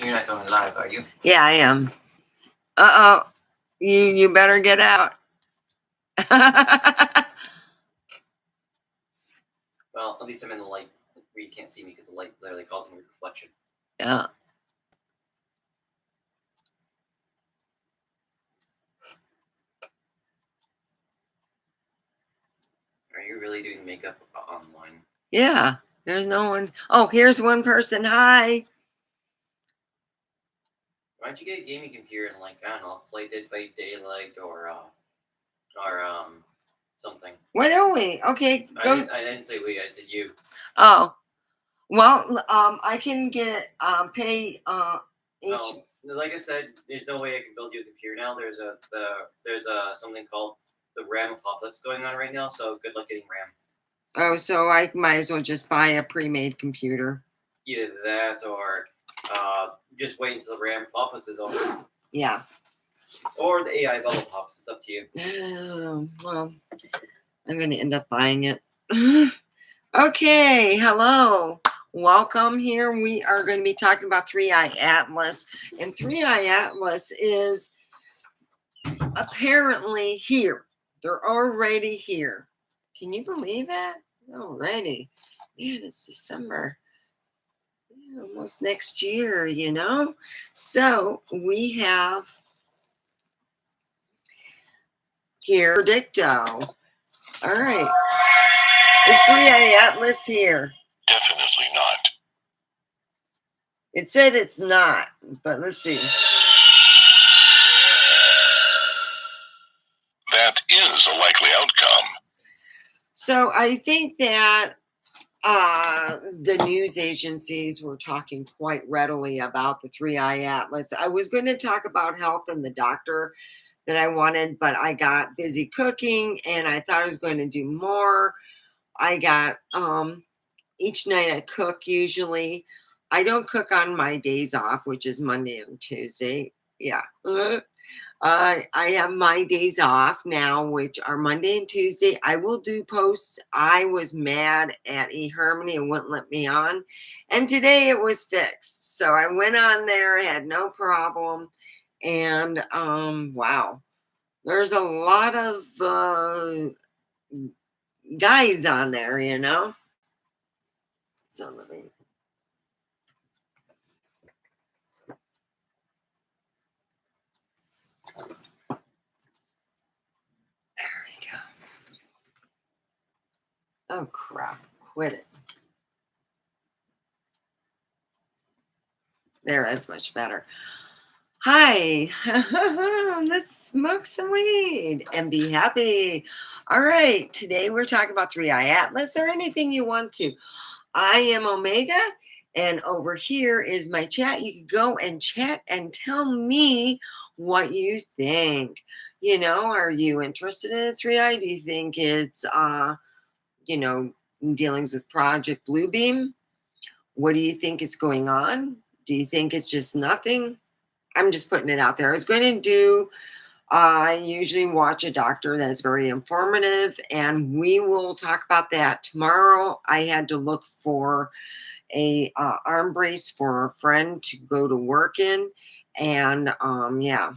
You're not going live, are you? Yeah, I am. Uh-oh. You better get out. Well, at least I'm in the light where you can't see me because the light literally causing reflection. Yeah. Are you really doing makeup online? Yeah. There's no one. Oh, here's one person. Hi. Why don't you get a gaming computer and, like, I don't know, play Dead by Daylight or something. What are we? Okay, go. I didn't say we, I said you. Oh. Well, I can get pay each. Oh, like I said, there's no way I can build you a computer now. There's something called the RAM apocalypse going on right now, so good luck getting RAM. Oh, so I might as well just buy a pre-made computer. Either that or just wait until the RAM apocalypse is over. Yeah. Or the AI bubble pops. It's up to you. Well, I'm going to end up buying it. Okay, hello. Welcome here. We are going to be talking about 3i Atlas. And 3i Atlas is apparently here. They're already here. Can you believe that? Already. Man, it's December. Yeah, almost next year, you know? So we have here Predicto. All right. Is 3i Atlas here? Definitely not. It said it's not, but let's see. That is a likely outcome. So I think that the news agencies were talking quite readily about the 3i Atlas. I was going to talk about health and the doctor that I wanted, but I got busy cooking and I thought I was going to do more. I got each night I cook usually. I don't cook on my days off, which is Monday and Tuesday. Yeah. I have my days off now, which are Monday and Tuesday. I will do posts. I was mad at eHarmony and wouldn't let me on. And today it was fixed. So I went on there, had no problem. And wow, there's a lot of guys on there, you know. So let me. There we go. Oh crap, quit it. There, that's much better. Hi, let's smoke some weed and be happy. All right, today we're talking about 3i Atlas or anything you want to. I am Omega, and over here is my chat. You can go and chat and tell me what you think. You know, are you interested in a 3i? Do you think it's, you know, dealings with Project Bluebeam? What do you think is going on? Do you think it's just nothing? I'm just putting it out there. I was going to do, I usually watch a doctor that's very informative, and we will talk about that tomorrow. I had to look for a arm brace for a friend to go to work in, and yeah.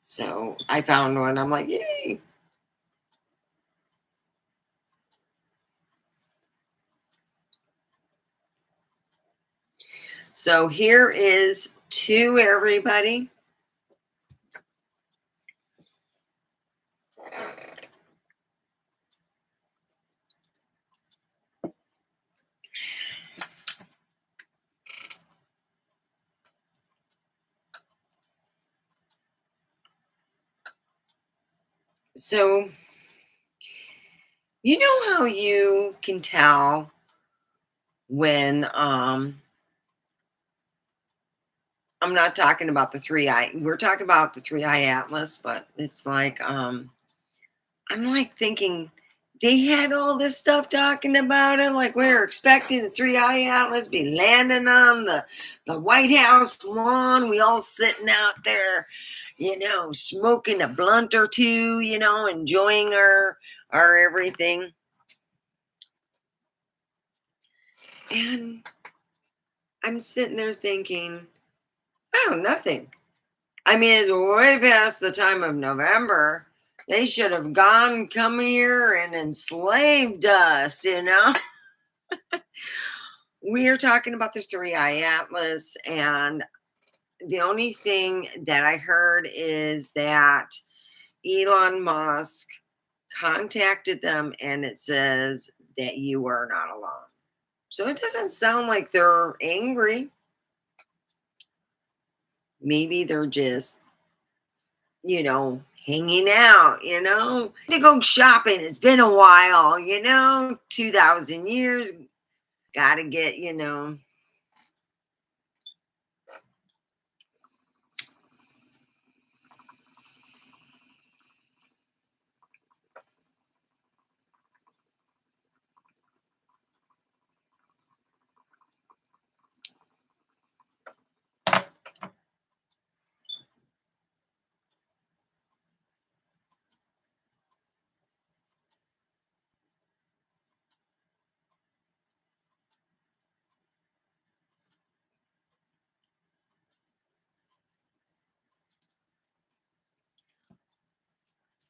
So I found one. I'm like, yay. So here is to everybody. So, you know how you can tell when I'm not talking about the 3i. We're talking about the 3i Atlas, but it's like I'm like thinking, they had all this stuff talking about it, like we were expecting the 3i Atlas be landing on the White House lawn. We all sitting out there, smoking a blunt or two, enjoying our everything. And I'm sitting there thinking, oh, nothing. I mean, it's way past the time of November. They should have come here and enslaved us, We are talking about the 3i Atlas, and the only thing that I heard is that Elon Musk contacted them and it says that you are not alone. So it doesn't sound like they're angry. Maybe they're just, hanging out, to go shopping. It's been a while, 2,000 years. Gotta get,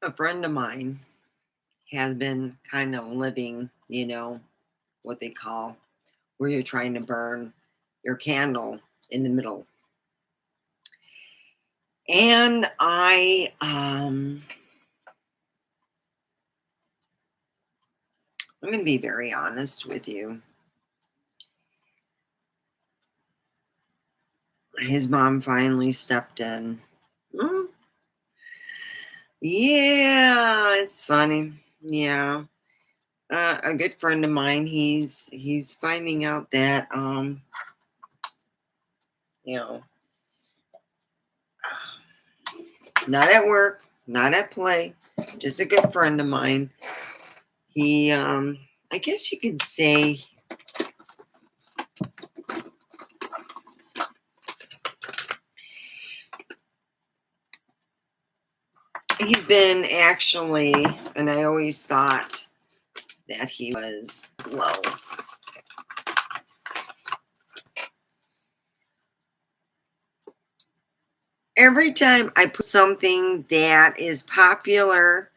a friend of mine has been kind of living, what they call where you're trying to burn your candle in the middle. And I'm going to be very honest with you. His mom finally stepped in. Yeah, it's funny. Yeah. A good friend of mine, he's finding out that not at work, not at play, just a good friend of mine. He I guess you could say he's been actually, and I always thought that he was low. Every time I put something that is popular,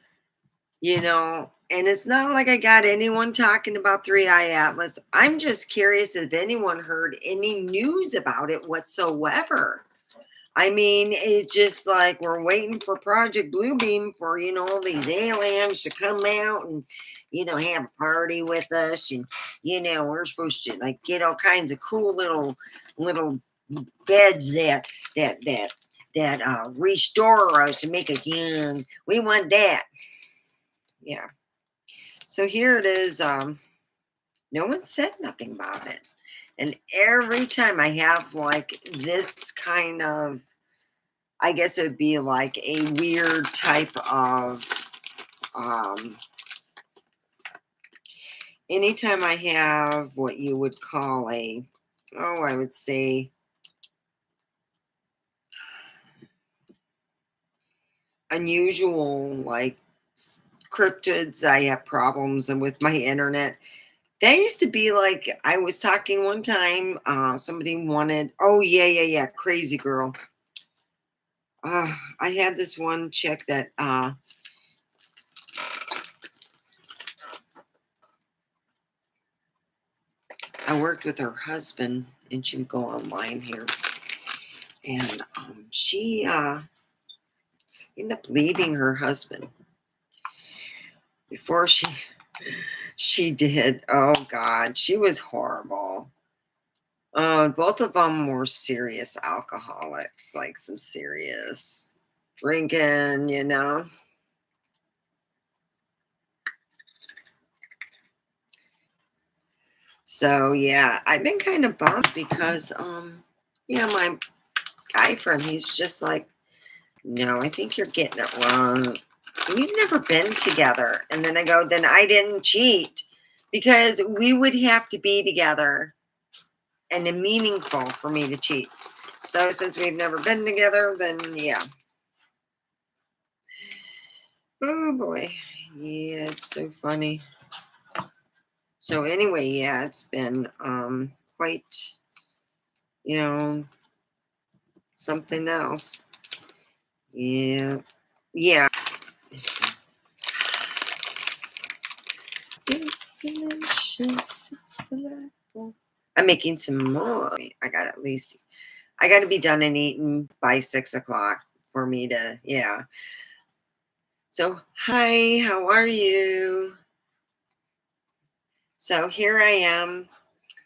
and it's not like I got anyone talking about 3i Atlas. I'm just curious if anyone heard any news about it whatsoever. I mean, it's just like we're waiting for Project Bluebeam for, these aliens to come out and, have a party with us. And, we're supposed to like get all kinds of cool little beds that restore us and make us young. We want that. Yeah. So here it is. No one said nothing about it. And every time I have like this kind of, I guess it would be like a weird type of, anytime I have what you would call I would say, unusual, like cryptids, I have problems and with my internet. That used to be like, I was talking one time, somebody wanted, Crazy Girl. I had this one chick that I worked with her husband, and she would go online here, and she ended up leaving her husband before she did. Oh God, she was horrible. Both of them were serious alcoholics, like some serious drinking, So yeah, I've been kind of bummed because my guy friend, he's just like, no, I think you're getting it wrong. We've never been together. And then I go, then I didn't cheat because we would have to be together and it meaningful for me to cheat. So since we've never been together, then yeah. Oh boy. Yeah, it's so funny. So anyway, yeah, it's been quite, something else. Yeah. Yeah. It's delicious. It's delightful. I'm making some more. I got to be done and eating by 6 o'clock for me to, yeah. So, hi, how are you? So here I am.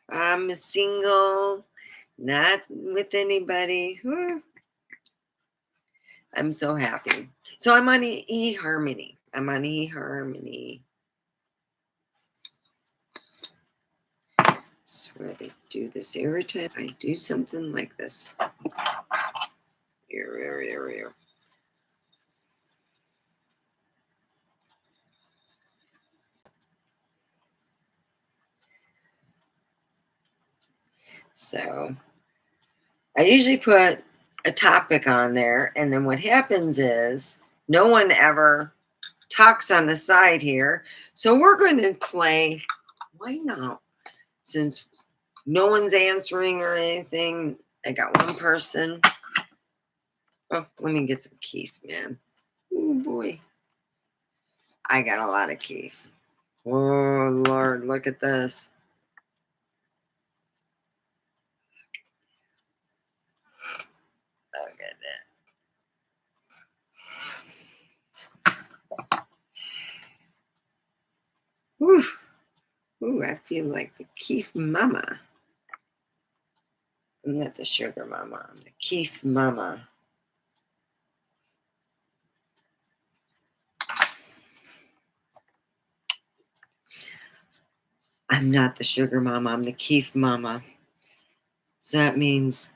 I'm single, not with anybody. I'm so happy. So I'm on eHarmony. I'm on eHarmony. Swear they do this every time I do something like this. Here. So I usually put a topic on there, and then what happens is no one ever talks on the side here. So we're going to play. Why not? Since no one's answering or anything, I got one person. Oh, let me get some Keef, man. Oh boy. I got a lot of Keef. Oh Lord, look at this. Look at that. Whew. Ooh, I feel like the Keef mama. I'm not the sugar mama. I'm the Keef mama. I'm not the sugar mama. I'm the Keef mama. So that means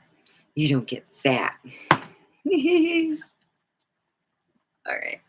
you don't get fat. All right.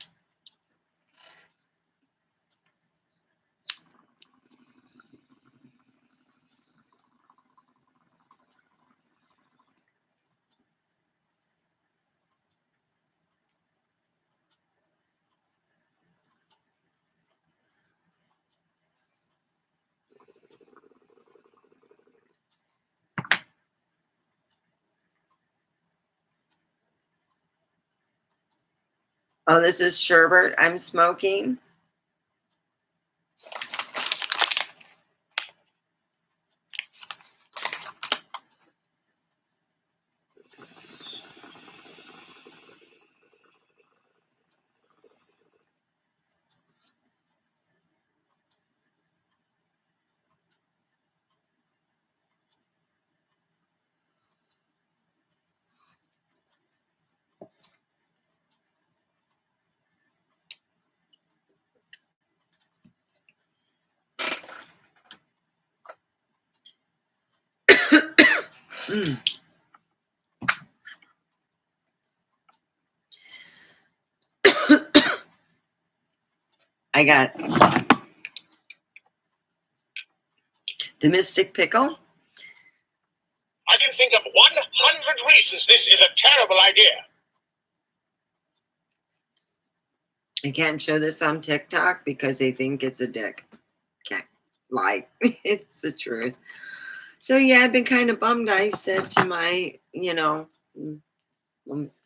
Oh, this is sherbet I'm smoking. Mm. I got the Mystic Pickle. I can think of 100 reasons this is a terrible idea. I can't show this on TikTok because they think it's a dick. Can't lie. It's the truth. So yeah, I've been kind of bummed. I said to my,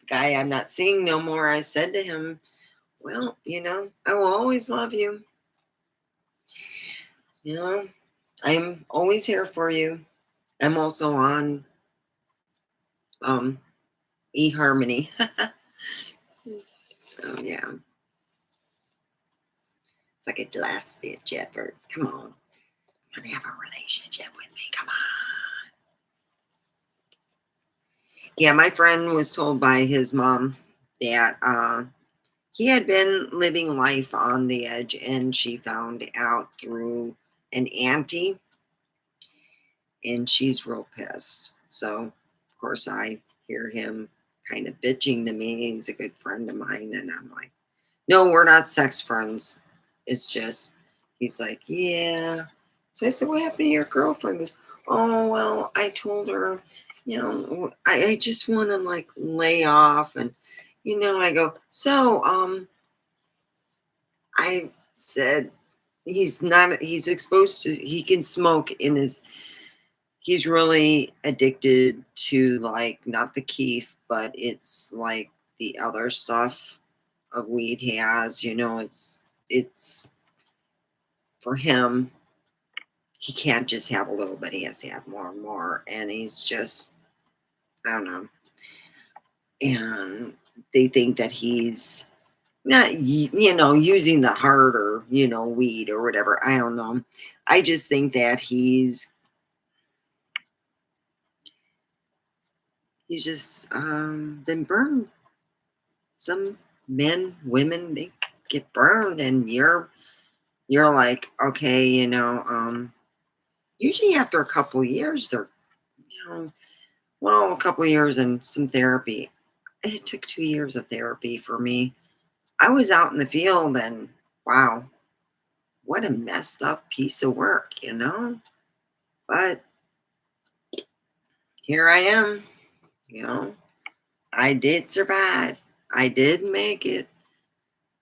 guy I'm not seeing no more, I said to him, well, I will always love you. I'm always here for you. I'm also on eHarmony. So yeah. It's like a last ditch effort. Come on. I'm gonna have a relationship with me. Come on. Yeah, my friend was told by his mom that he had been living life on the edge, and she found out through an auntie, and she's real pissed. So, of course, I hear him kind of bitching to me. He's a good friend of mine, and I'm like, No, we're not sex friends. It's just, he's like, yeah. So I said, what happened to your girlfriend? He goes, oh, well, I told her, I just want to like lay off. And, and I go, so, I said, he's exposed to, he can smoke he's really addicted to like, not the keef, but it's like the other stuff of weed he has, it's for him, he can't just have a little bit, he has to have more and more. And he's just, I don't know. And they think that he's not, using the harder, weed or whatever. I don't know. I just think that he's just been burned. Some men, women, they get burned, and you're like, okay, usually after a couple years, they're, a couple years and some therapy. It took 2 years of therapy for me. I was out in the field, and wow, what a messed up piece of work. But here I am, you know. I did survive. I did make it,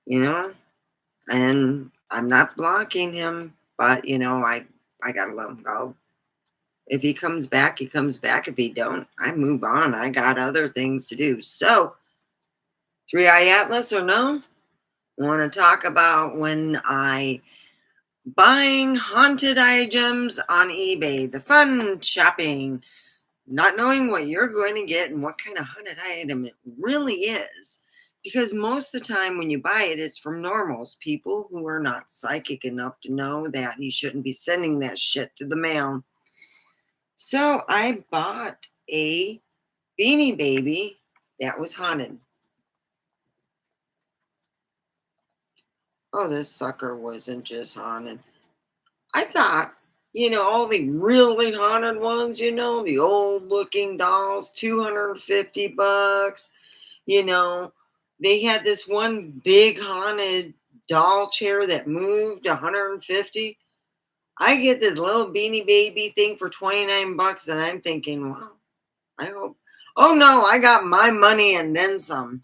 and I'm not blocking him, but I gotta let him go. If he comes back, he comes back. If he don't, I move on. I got other things to do. So, Three Eye Atlas or no? Want to talk about when I buying haunted items on eBay, the fun shopping, not knowing what you're going to get and what kind of haunted item it really is. Because most of the time when you buy it, it's from normals, people who are not psychic enough to know that you shouldn't be sending that shit to the mail. So I bought a Beanie Baby that was haunted. Oh, this sucker wasn't just haunted. I thought, all the really haunted ones, the old looking dolls, $250. They had this one big haunted doll chair that moved, $150. I get this little Beanie Baby thing for $29, and I'm thinking, wow, I hope. Oh no, I got my money and then some.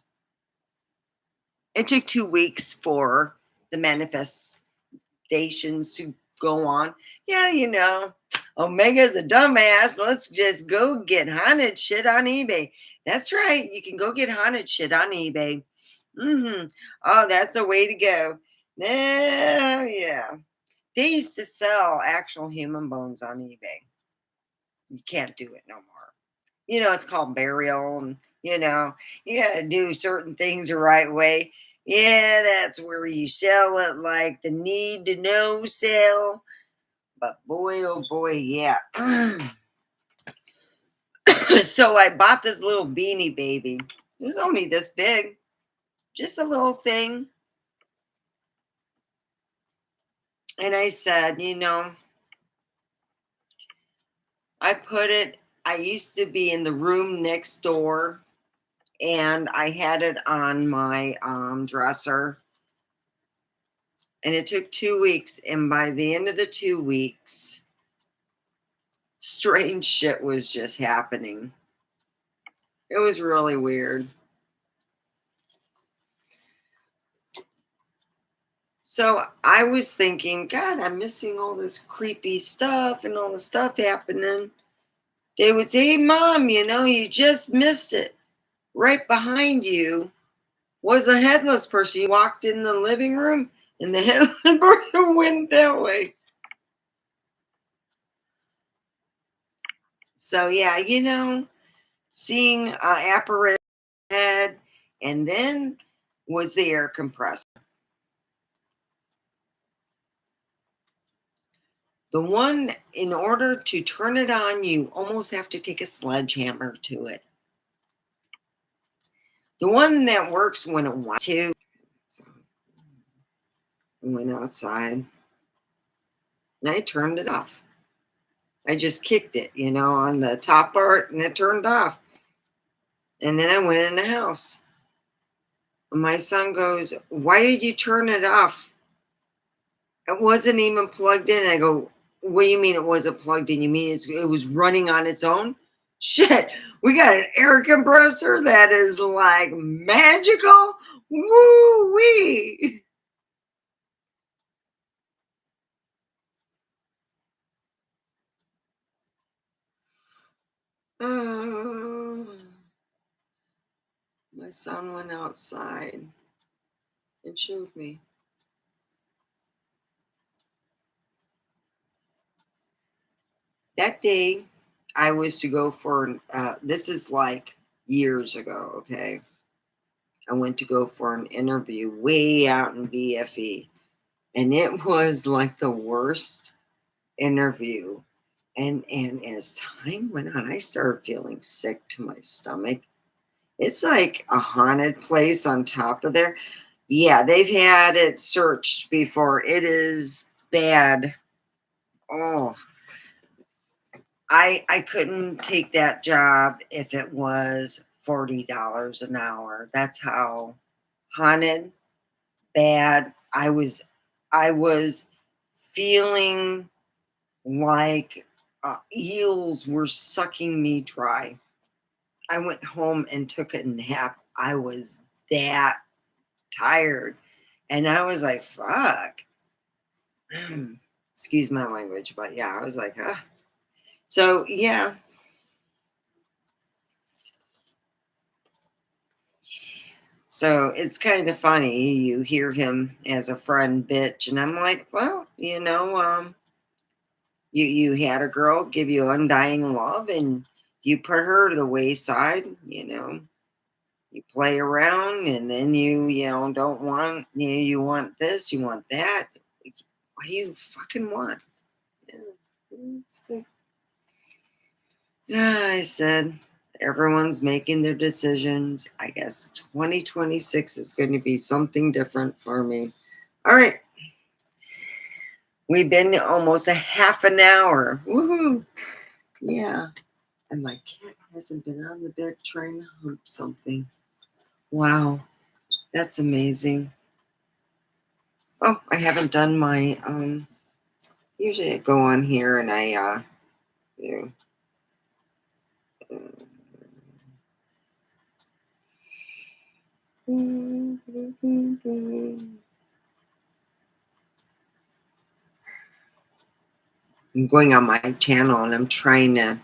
It took 2 weeks for the manifestations to go on. Yeah, Omega's a dumbass. Let's just go get haunted shit on eBay. That's right. You can go get haunted shit on eBay. Oh, that's the way to go. Yeah. They used to sell actual human bones on eBay. You can't do it no more. It's called burial, and you gotta do certain things the right way. Yeah, that's where you sell it like the need to know sell. But boy, oh boy, yeah. So I bought this little Beanie Baby. It was only this big, just a little thing. And I said, I used to be in the room next door, and I had it on my dresser. And it took 2 weeks. And by the end of the 2 weeks, strange shit was just happening. It was really weird. So I was thinking, God, I'm missing all this creepy stuff and all the stuff happening. They would say, hey, Mom, you just missed it. Right behind you was a headless person. You walked in the living room and the headless person went that way. So, yeah, seeing apparition head, and then was the air compressor. The one, in order to turn it on, you almost have to take a sledgehammer to it. The one that works when it wants to. So I went outside and I turned it off. I just kicked it, on the top part, and it turned off. And then I went in the house. My son goes, "Why did you turn it off? It wasn't even plugged in." I go, "What do you mean it wasn't plugged in? You mean it was running on its own?" Shit, we got an air compressor that is like magical. Woo wee. My son went outside and showed me. That day, I was to go for, this is like years ago, okay? I went to go for an interview way out in BFE, and it was like the worst interview. And as time went on, I started feeling sick to my stomach. It's like a haunted place on top of there. Yeah, they've had it searched before. It is bad. Oh, I couldn't take that job if it was $40 an hour. That's how haunted, bad. I was feeling like eels were sucking me dry. I went home and took a nap. I was that tired. And I was like, fuck. Excuse my language, but yeah, I was like, ah. So, yeah. So it's kind of funny. You hear him as a friend bitch, and I'm like, well, you had a girl give you undying love, and you put her to the wayside. You play around, and then you don't want you want this, you want that. What do you fucking want? Yeah, it's the- I said, everyone's making their decisions. I guess 2026 is going to be something different for me. All right. We've been almost a half an hour. Woohoo. Yeah. And my cat hasn't been on the bed trying to hump something. Wow. That's amazing. Oh, I haven't done my usually I go on here and I you I'm going on my channel and I'm trying to.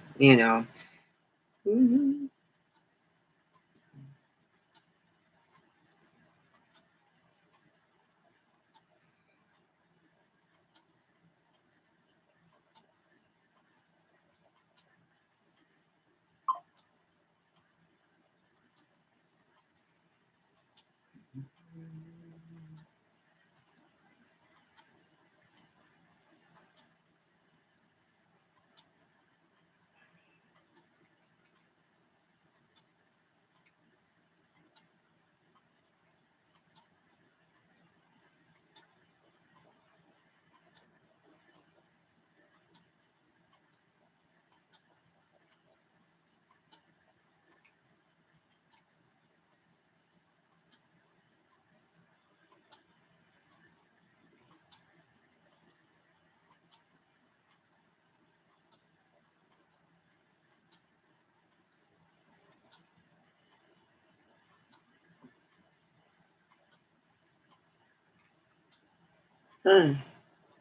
Huh.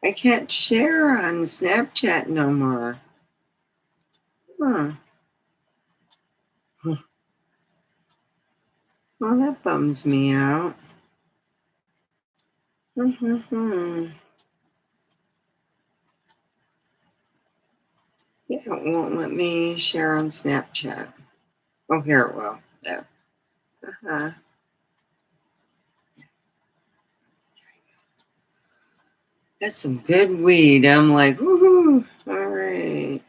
I can't share on Snapchat no more. Huh. Well, that bums me out. Yeah, it won't let me share on Snapchat. Oh, here it will. There. Uh-huh. That's some good weed. I'm like, woohoo. All right.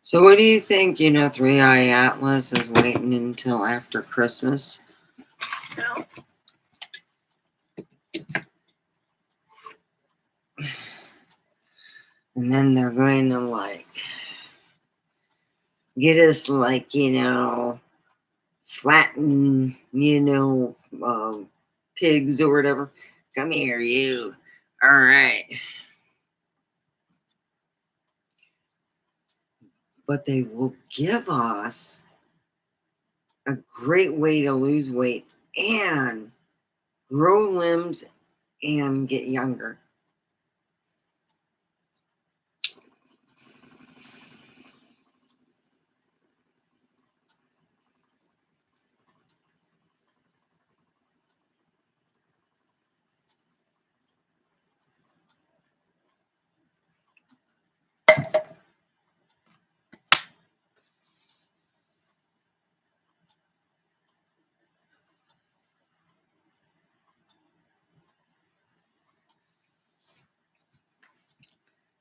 So what do you think? Three Eye Atlas is waiting until after Christmas. And then they're going to get us flatten, pigs or whatever. Come here, you. All right. But they will give us a great way to lose weight and grow limbs and get younger.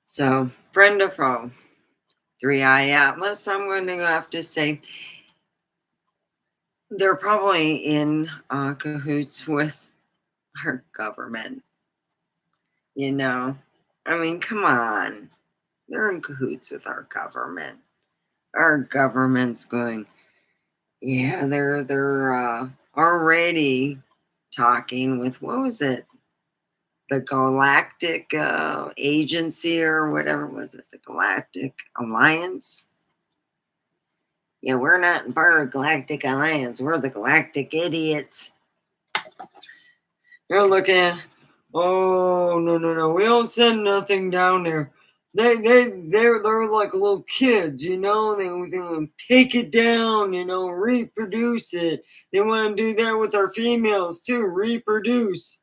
So, friend or foe, Three Eye Atlas, I'm going to have to say they're probably in cahoots with our government. I mean, come on. They're in cahoots with our government. Our government's going, yeah, they're already talking with, what was it? The Galactic Agency or whatever was it? The Galactic Alliance? Yeah, we're not part of Galactic Alliance. We're the Galactic Idiots. They're looking, oh, no. We don't send nothing down there. They're like little kids, They want to take it down, reproduce it. They want to do that with our females too, reproduce.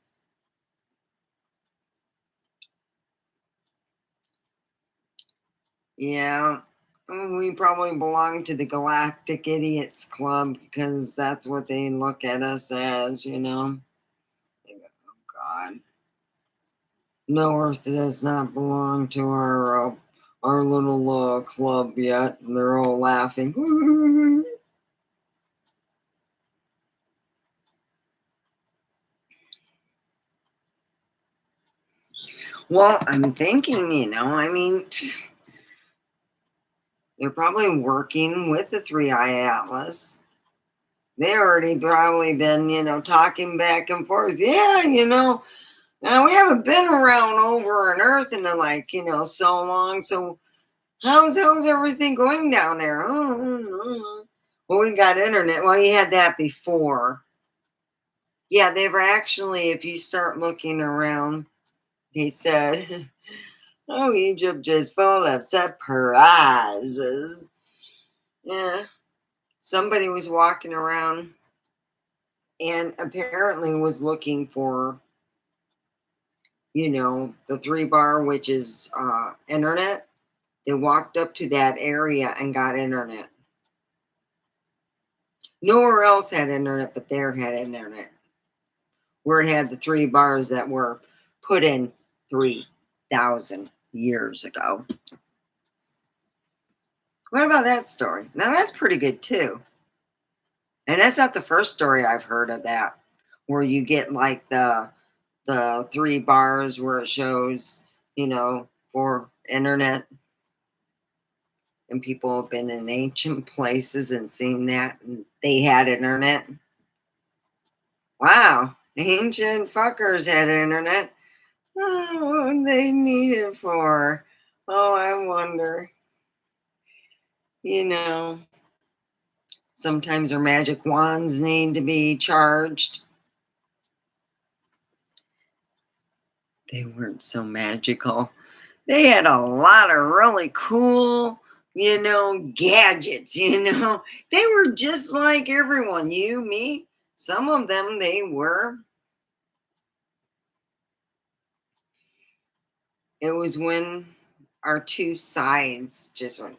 Yeah, we probably belong to the Galactic Idiots Club because that's what they look at us as, They go, oh, God. No, Earth does not belong to our little club yet. And they're all laughing. Well, I'm thinking, they're probably working with the Three Eye Atlas. They already probably been, talking back and forth. Yeah, now we haven't been around over on Earth in so long. So how's everything going down there? Oh. Well, we got internet. Well, you had that before. Yeah, they were actually, if you start looking around, he said, oh, Egypt is full of surprises. Yeah. Somebody was walking around and apparently was looking for, the 3 bar, which is internet. They walked up to that area and got internet. Nowhere else had internet, but there had internet. Where it had the 3 bars that were put in 3,000 years ago. What about that story? Now that's pretty good too. And that's not the first story I've heard of that, where you get like the 3 bars where it shows, for internet. And people have been in ancient places and seen that, and they had internet. Wow, ancient fuckers had internet. Oh, what they need it for? Oh, I wonder. Sometimes their magic wands need to be charged. They weren't so magical. They had a lot of really cool, gadgets, They were just like everyone, you, me. Some of them, they were. It was when our two sides just went,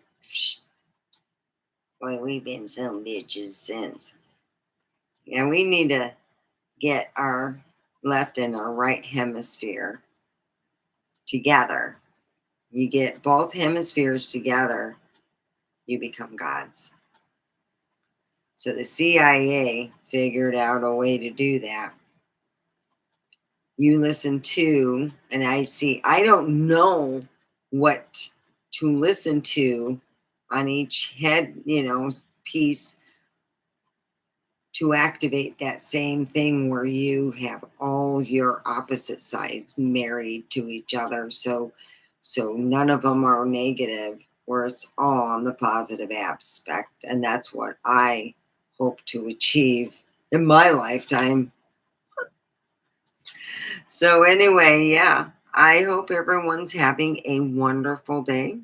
boy, we've been some bitches since. Yeah, we need to get our left and our right hemisphere together. You get both hemispheres together, you become gods. So the CIA figured out a way to do that. You listen to, and I don't know what to listen to on each head, piece to activate that same thing where you have all your opposite sides married to each other. So none of them are negative, where it's all on the positive aspect. And that's what I hope to achieve in my lifetime. So anyway, yeah, I hope everyone's having a wonderful day.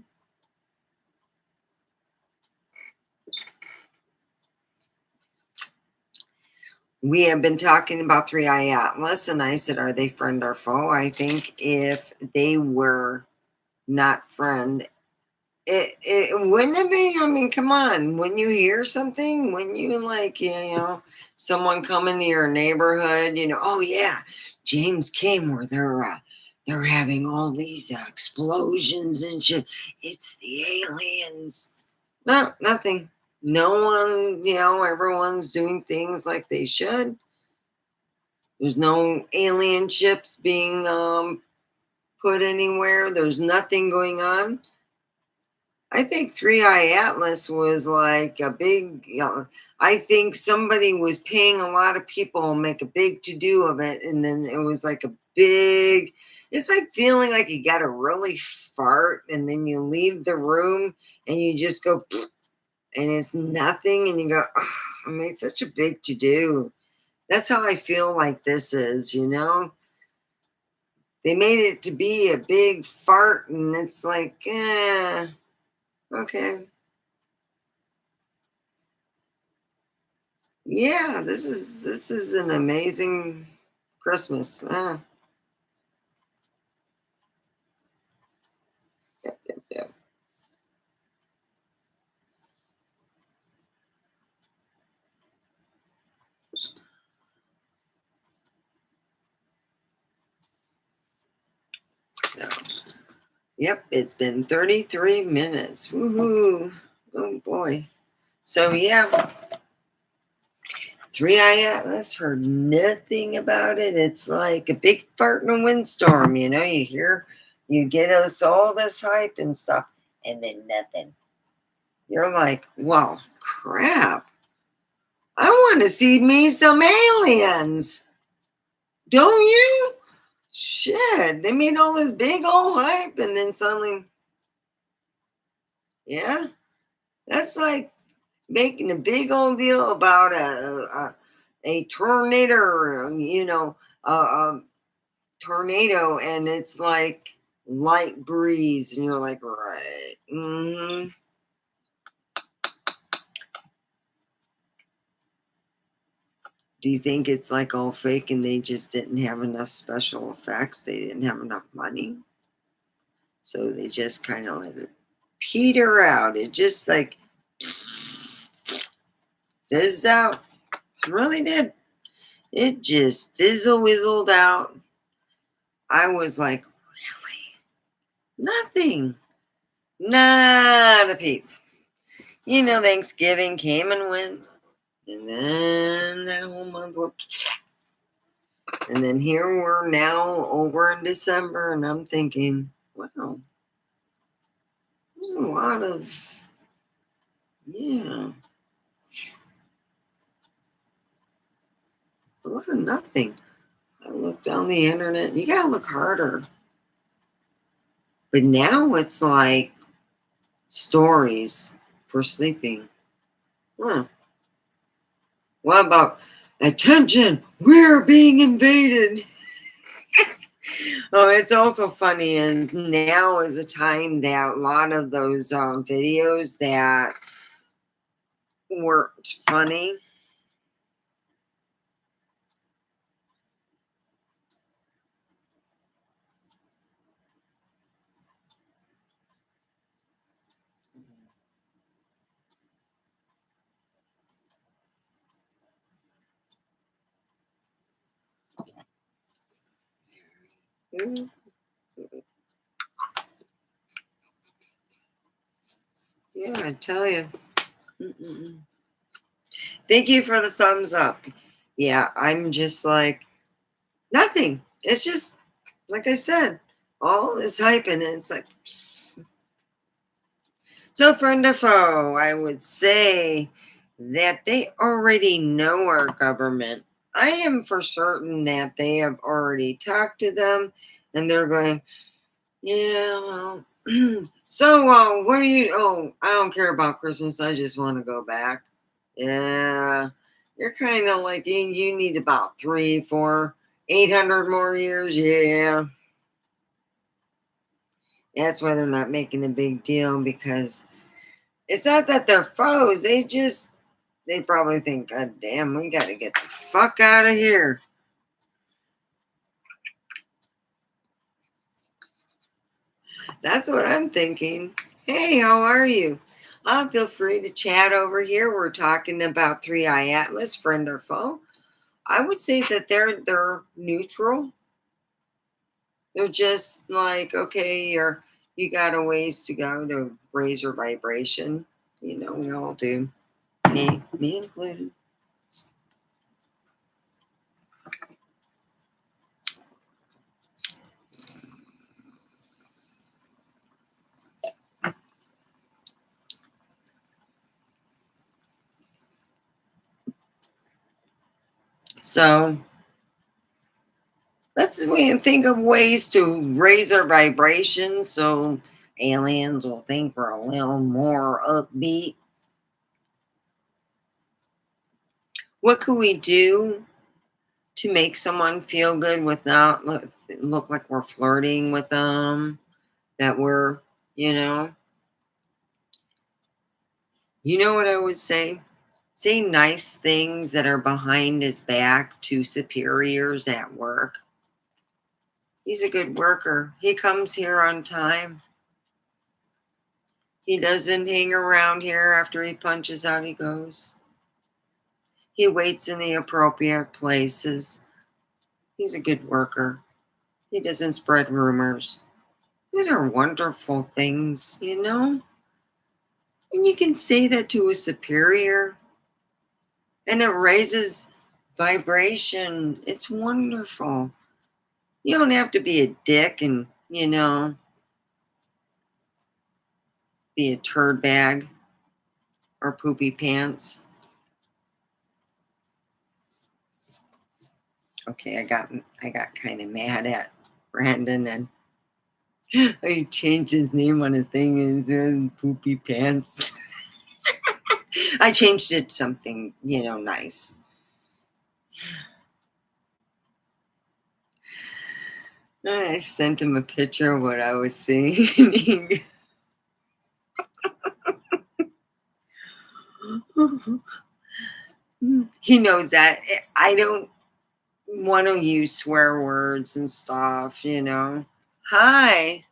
We have been talking about Three Eye Atlas, and I said, are they friend or foe? I think if they were not friend, it wouldn't it be? I mean, come on. When you hear something, when you someone come into your neighborhood, oh yeah, James came where they're having all these explosions and shit. It's the aliens. No, nothing. No one, everyone's doing things like they should. There's no alien ships being put anywhere. There's nothing going on. I think Three Eye Atlas was like a big, I think somebody was paying a lot of people and make a big to do of it. And then it was like a big, it's like feeling like you got to really fart and then you leave the room and you just go, and it's nothing. And you go, oh, I made such a big to do. That's how I feel like this is, They made it to be a big fart and it's like, okay. Yeah, this is an amazing Christmas. Yep, yep, yep. So, yep, it's been 33 minutes. Woohoo! Oh boy. So yeah, Three Eye Atlas, heard nothing about it. It's like a big fart in a windstorm. You get us all this hype and stuff, and then nothing. You're like, well, crap. I want to see me some aliens. Don't you? Shit. They made all this big old hype, and then suddenly, yeah, that's like making a big old deal about a tornado, a tornado, and it's like light breeze, and you're like, right. Do you think it's like all fake and they just didn't have enough special effects? They didn't have enough money, so they just kind of let it peter out. It just like fizzed out. It really did. It just whizzled out. I was like, really? Nothing. Not a peep. Thanksgiving came and went. And then that whole month went. And then here we're now over in December, and I'm thinking, wow, there's a lot of, yeah, a lot of nothing. I looked on the internet. You gotta look harder. But now it's like stories for sleeping. Huh. What about attention? We're being invaded. Oh, it's also funny is now is a time that a lot of those videos that weren't funny. Yeah, I tell you. Mm-mm. Thank you for the thumbs up. Yeah, I'm just like, nothing. It's just, like I said, all this hype and it's like, so friend or foe, I would say that they already know our government. I am for certain that they have already talked to them and they're going, yeah, well, so what do you, oh, I don't care about Christmas. I just want to go back. Yeah, you're kind of like, you need about 3, 4, 800 more years. Yeah. That's why they're not making a big deal because it's not that they're foes. They probably think, God damn, we got to get the fuck out of here. That's what I'm thinking. Hey, how are you? Feel free to chat over here. We're talking about 3i Atlas, friend or foe. I would say that they're neutral. They're just like, okay, you got a ways to go to raise your vibration. You know, we all do. Me included. So let's think of ways to raise our vibration so aliens will think we're a little more upbeat. What could we do to make someone feel good without look like we're flirting with them? That we're, you know what I would say? Say nice things that are behind his back to superiors at work. He's a good worker. He comes here on time. He doesn't hang around here after he punches out, he goes. He waits in the appropriate places. He's a good worker. He doesn't spread rumors. These are wonderful things, you know? And you can say that to a superior, and it raises vibration. It's wonderful. You don't have to be a dick and, be a turd bag or poopy pants. Okay, I got kind of mad at Brandon and I changed his name on his thing and it says poopy pants. I changed it to something, nice. I sent him a picture of what I was seeing. He knows that I don't want to use swear words and stuff, Hi.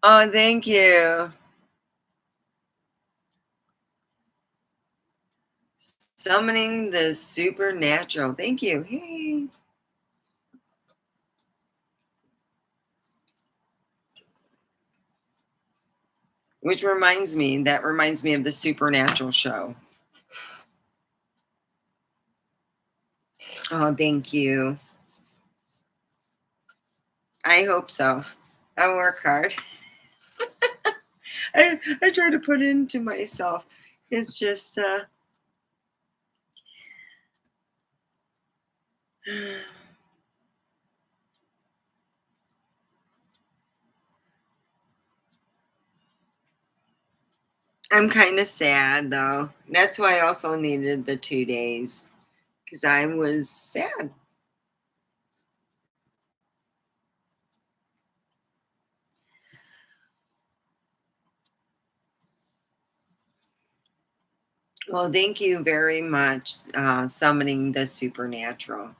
Oh, thank you. Summoning the supernatural. Thank you. Hey. Which reminds me of the Supernatural show. Oh, thank you. I hope so. I work hard. I try to put it into myself. It's just I'm kind of sad though. That's why I also needed the 2 days because I was sad. Well, thank you very much, summoning the supernatural.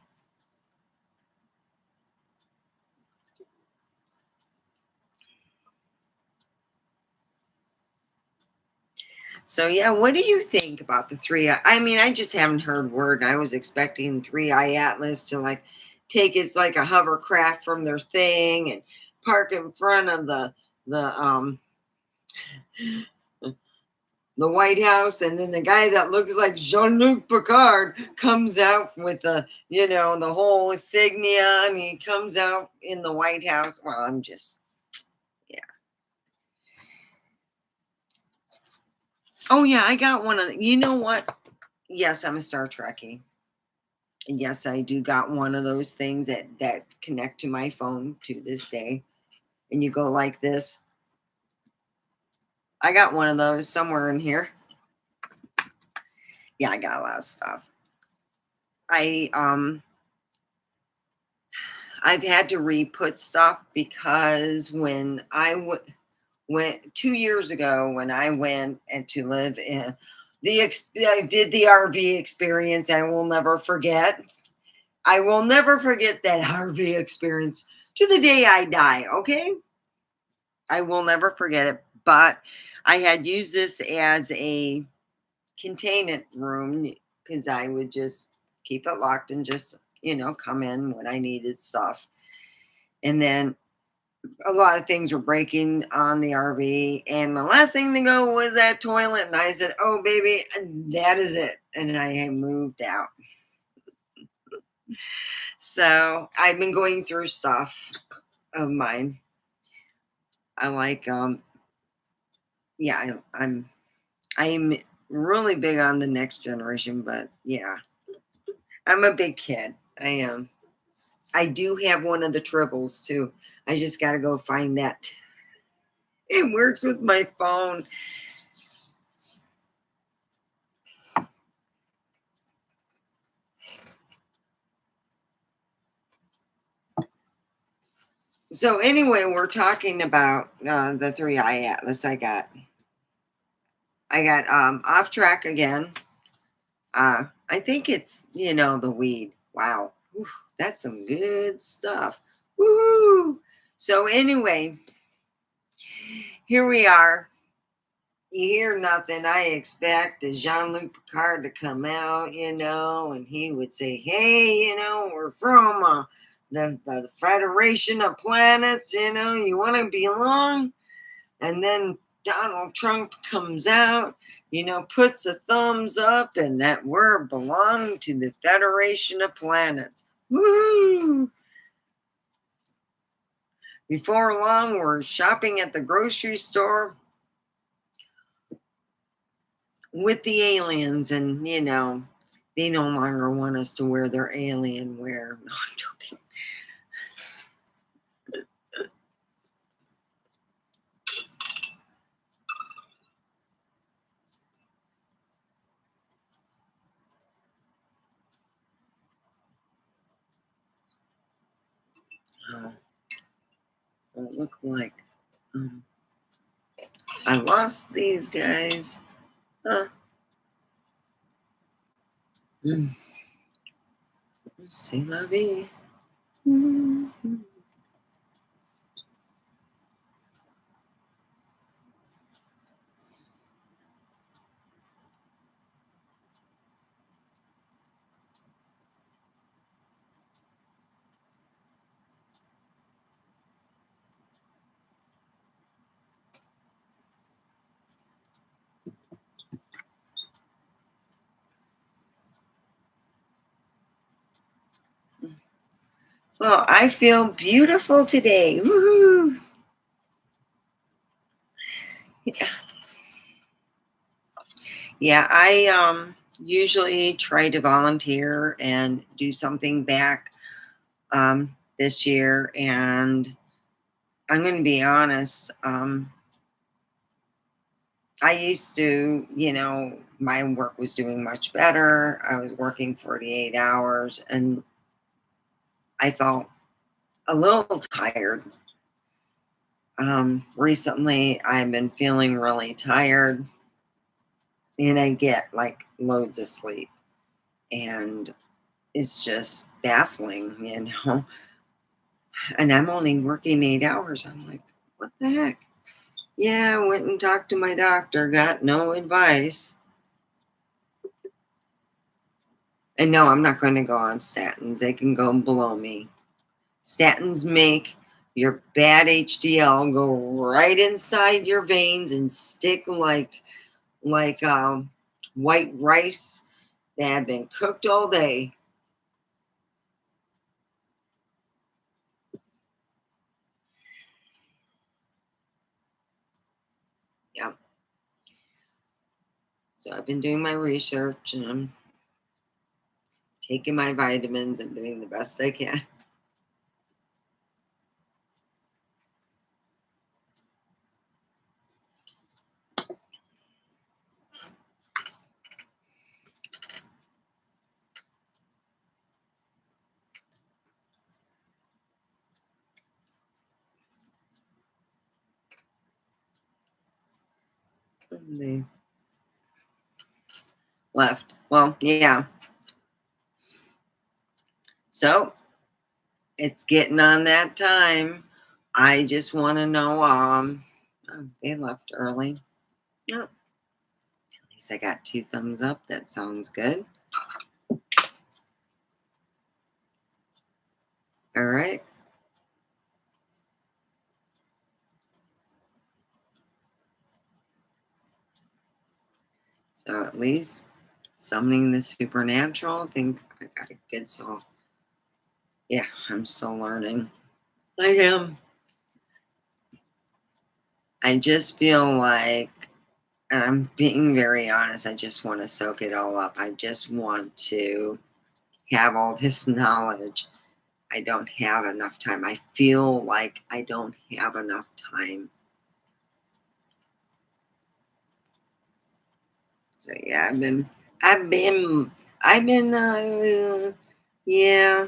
So yeah, what do you think about the 3i? I mean, I just haven't heard word. I was expecting 3i Atlas to like take it's like a hovercraft from their thing and park in front of the White House, and then the guy that looks like Jean-Luc Picard comes out with the whole insignia, and he comes out in the White House. Well, I'm just, yeah. Oh yeah, I got one of the, you know what? Yes, I'm a Star Trekkie. And yes, I do got one of those things that connect to my phone to this day. And you go like this. I got one of those somewhere in here. Yeah, I got a lot of stuff. I've had to re-put stuff because when I went 2 years ago, when I went and to live in I did the RV experience. I will never forget. I will never forget that RV experience to the day I die. Okay, I will never forget it. But I had used this as a containment room because I would just keep it locked and just come in when I needed stuff. And then a lot of things were breaking on the RV, and the last thing to go was that toilet. And I said, "Oh, baby, that is it." And I moved out. So I've been going through stuff of mine. I like, yeah, I'm really big on the next generation, but yeah, I'm a big kid. I am. I do have one of the tribbles too. I just got to go find that. It works with my phone. So anyway, we're talking about the 3i Atlas I got. I got off track again. I think it's, the weed. Wow. Whew, that's some good stuff. Woo! So anyway, here we are. You hear nothing. I expect a Jean-Luc Picard to come out, and he would say, "Hey, we're from the Federation of Planets, you want to belong?" And then Donald Trump comes out, puts a thumbs up, and that we're belong to the Federation of Planets. Woo! Before long, we're shopping at the grocery store with the aliens, and they no longer want us to wear their alien wear. No, I'm joking. It looked like I lost these guys. Huh. C'est la vie. Well, I feel beautiful today. Woohoo! Yeah, I usually try to volunteer and do something back this year, and I'm going to be honest. I used to, my work was doing much better. I was working 48 hours, and I felt a little tired. Recently, I've been feeling really tired, and I get like loads of sleep, and it's just baffling. And I'm only working 8 hours. I'm like, what the heck? Yeah, I went and talked to my doctor, got no advice. And no, I'm not going to go on statins. They can go below me. Statins make your bad HDL go right inside your veins and stick like white rice that had been cooked all day. Yeah. So I've been doing my research and I'm taking my vitamins and doing the best I can. They left. Well, yeah. So it's getting on that time. I just want to know. Oh, they left early. No, at least I got 2 thumbs up. That sounds good. All right. So at least summoning the supernatural. I think I got a good soul. Yeah, I'm still learning. I am. I just feel like, and I'm being very honest, I just want to soak it all up. I just want to have all this knowledge. I don't have enough time. I feel like I don't have enough time. So yeah, yeah.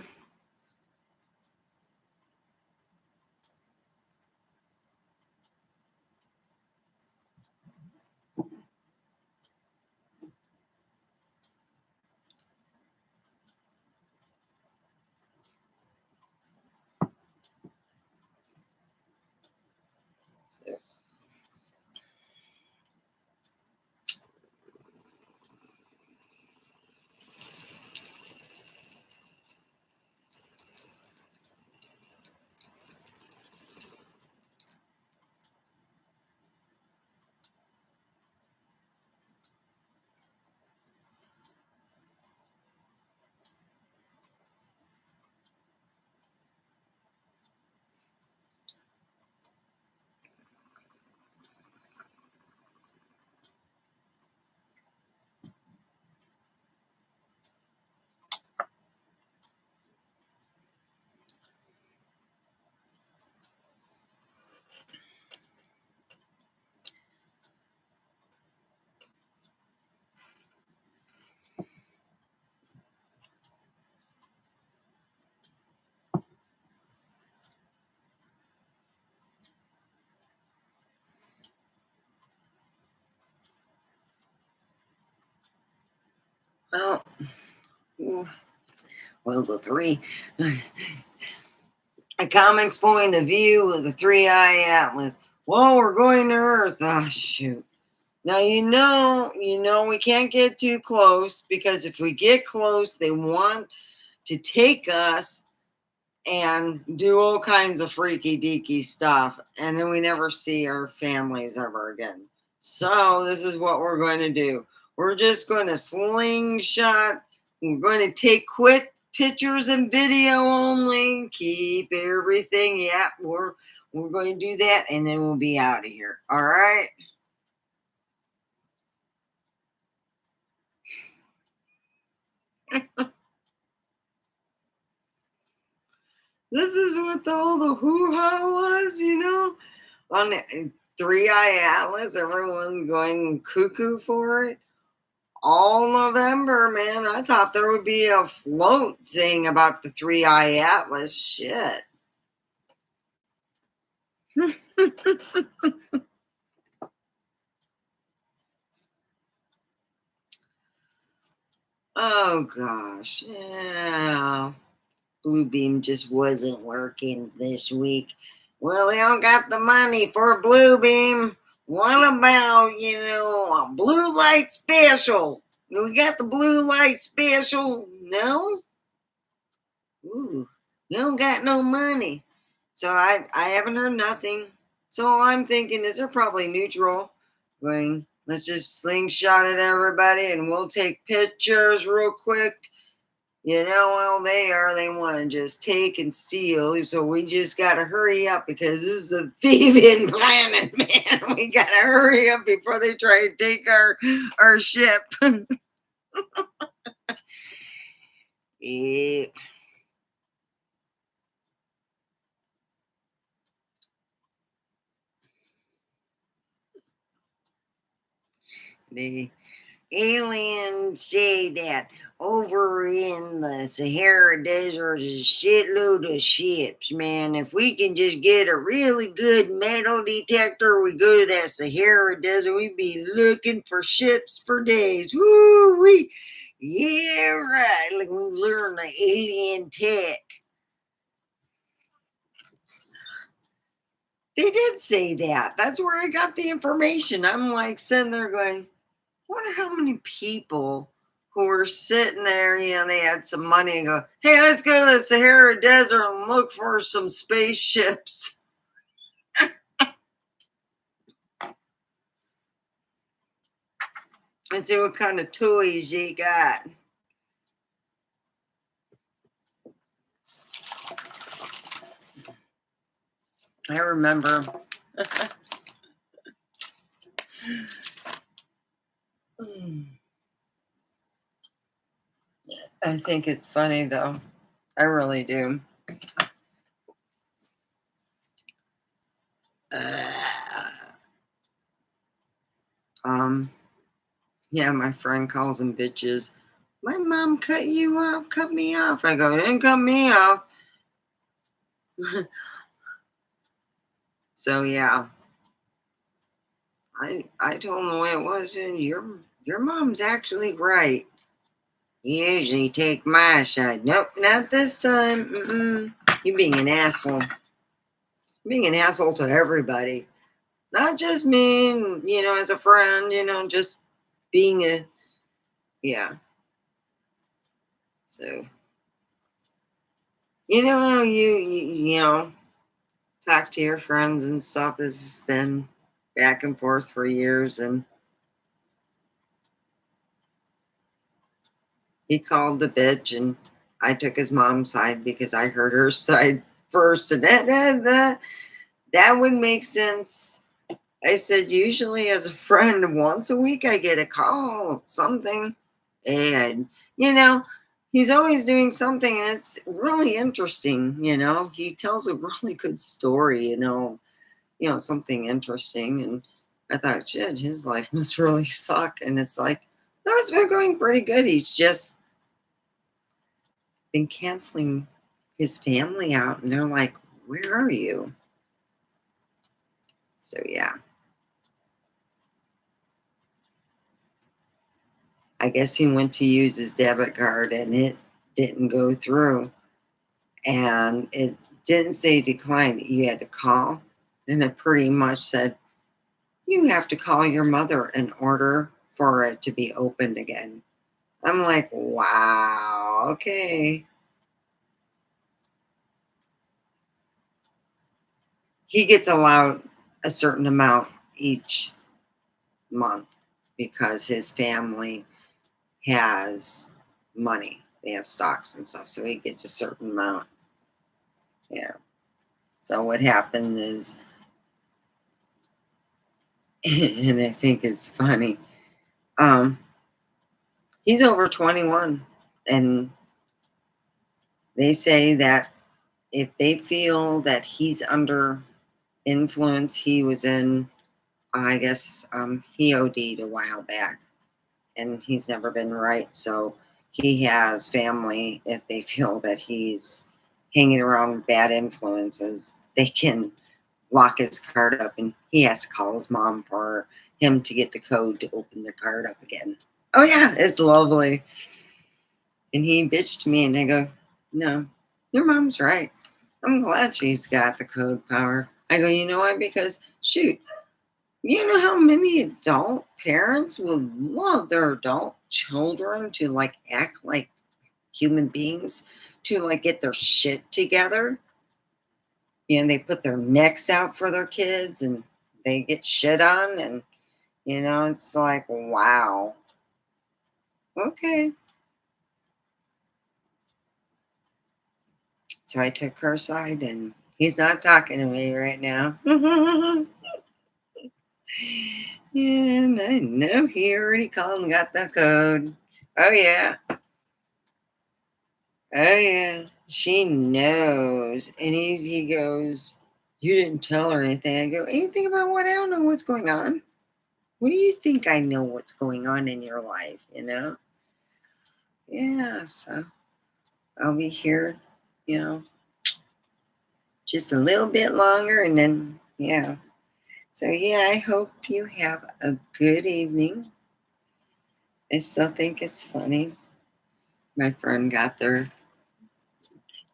So, well, the 3. A comic's point of view of the 3-eye atlas. Well, we're going to Earth. Ah, shoot. Now we can't get too close because if we get close, they want to take us and do all kinds of freaky deaky stuff, and then we never see our families ever again. So this is what we're going to do. We're just going to slingshot. We're going to take quick pictures and video only. Keep everything. Yeah, we're going to do that, and then we'll be out of here. All right. This is what all the hoo-ha was, on the 3-eye atlas. Everyone's going cuckoo for it. All November, man. I thought there would be a float saying about the 3-eye atlas. Shit. Oh gosh. Yeah. Bluebeam just wasn't working this week. Well, they don't got the money for Bluebeam. What about, a blue light special? We got the blue light special. No? Ooh, you don't got no money. So I haven't heard nothing. So all I'm thinking is they're probably neutral. Going, let's just slingshot at everybody and we'll take pictures real quick. You know how they are. They want to just take and steal. So we just got to hurry up because this is a thieving planet, man. We got to hurry up before they try to take our ship. Yep. The aliens say that over in the Sahara Desert is a shitload of ships, man. If we can just get a really good metal detector, we go to that Sahara Desert, we'd be looking for ships for days. Woo wee. Yeah, right. Like we learn the alien tech. They did say that. That's where I got the information. I'm like sitting there going, wonder how many people who were sitting there, they had some money and go, hey, let's go to the Sahara Desert and look for some spaceships. And see what kind of toys they got. I remember. I think it's funny though. I really do. Yeah, my friend calls them bitches. My mom cut you off, cut me off. I go, didn't cut me off. So yeah. I told him the way it was, and your mom's actually right. You usually take my side. Nope, not this time. Mm-mm. You being an asshole. Being an asshole to everybody. Not just me, as a friend, just being yeah. So, you talk to your friends and stuff. This has been back and forth for years, and he called the bitch, and I took his mom's side because I heard her side first, and that would make sense. I said, usually as a friend, once a week I get a call, something, and he's always doing something, and it's really interesting. He tells a really good story. Something interesting, and I thought, shit, his life must really suck, and it's like, no, it's been going pretty good. He's just been canceling his family out, and they're like, where are you? So yeah, I guess he went to use his debit card and it didn't go through, and it didn't say decline. You had to call, and it pretty much said you have to call your mother in order for it to be opened again. I'm like, wow, okay. He gets allowed a certain amount each month because his family has money. They have stocks and stuff, so he gets a certain amount. Yeah. So what happened is, and I think it's funny, he's over 21, and they say that if they feel that he's under influence, he was in, I guess, he OD'd a while back, and he's never been right. So he has family. If they feel that he's hanging around with bad influences, they can lock his card up, and he has to call his mom for him to get the code to open the card up again. Oh yeah, it's lovely. And he bitched to me, and I go, no, your mom's right. I'm glad she's got the code power. I go, you know why? Because shoot, you know how many adult parents would love their adult children to like act like human beings, to like get their shit together? You know, they put their necks out for their kids and they get shit on. And, you know, it's like, wow. Okay. So I took her side and he's not talking to me right now. And I know he already called and got the code. Oh, yeah. Oh, yeah. She knows. And he goes, you didn't tell her anything. I go, anything about what? I don't know what's going on. What do you think I know what's going on in your life, you know? Yeah, so I'll be here, you know, just a little bit longer and then, yeah. So, yeah, I hope you have a good evening. I still think it's funny. My friend got their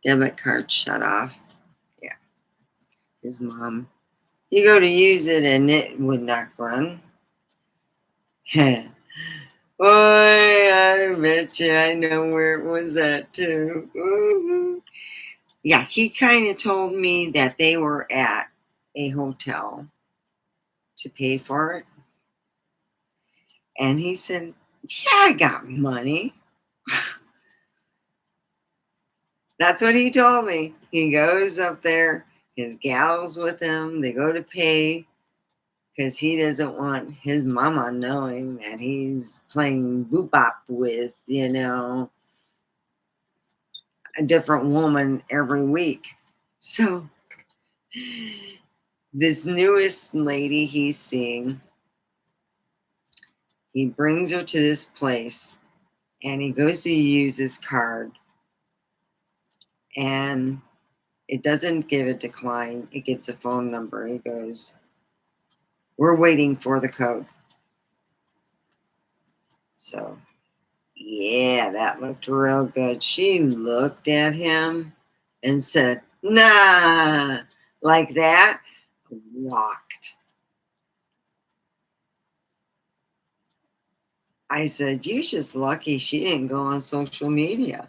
debit card shut off. Yeah, his mom. You go to use it and it would not run. Boy, I bet you I know where it was at too. Ooh. Yeah, he kind of told me that they were at a hotel to pay for it. And he said, yeah, I got money. That's what he told me. He goes up there, his gal's with him, they go to pay because he doesn't want his mama knowing that he's playing boop-bop with, you know, a different woman every week. So this newest lady he's seeing, he brings her to this place and he goes to use his card and it doesn't give a decline. It gives a phone number. He goes, we're waiting for the code. So, yeah, that looked real good. She looked at him and said, nah, like that, walked. I said, you're just lucky she didn't go on social media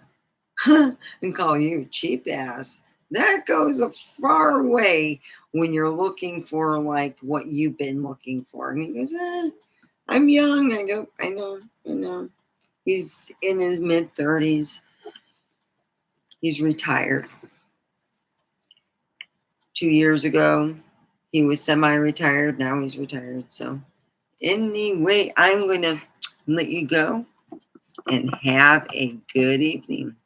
and call you a cheap ass. That goes a far way when you're looking for like what you've been looking for. And he goes, I'm young. I go, I know. He's in his mid-30s. He's retired. 2 years ago, he was semi-retired. Now he's retired. So anyway, I'm going to let you go and have a good evening.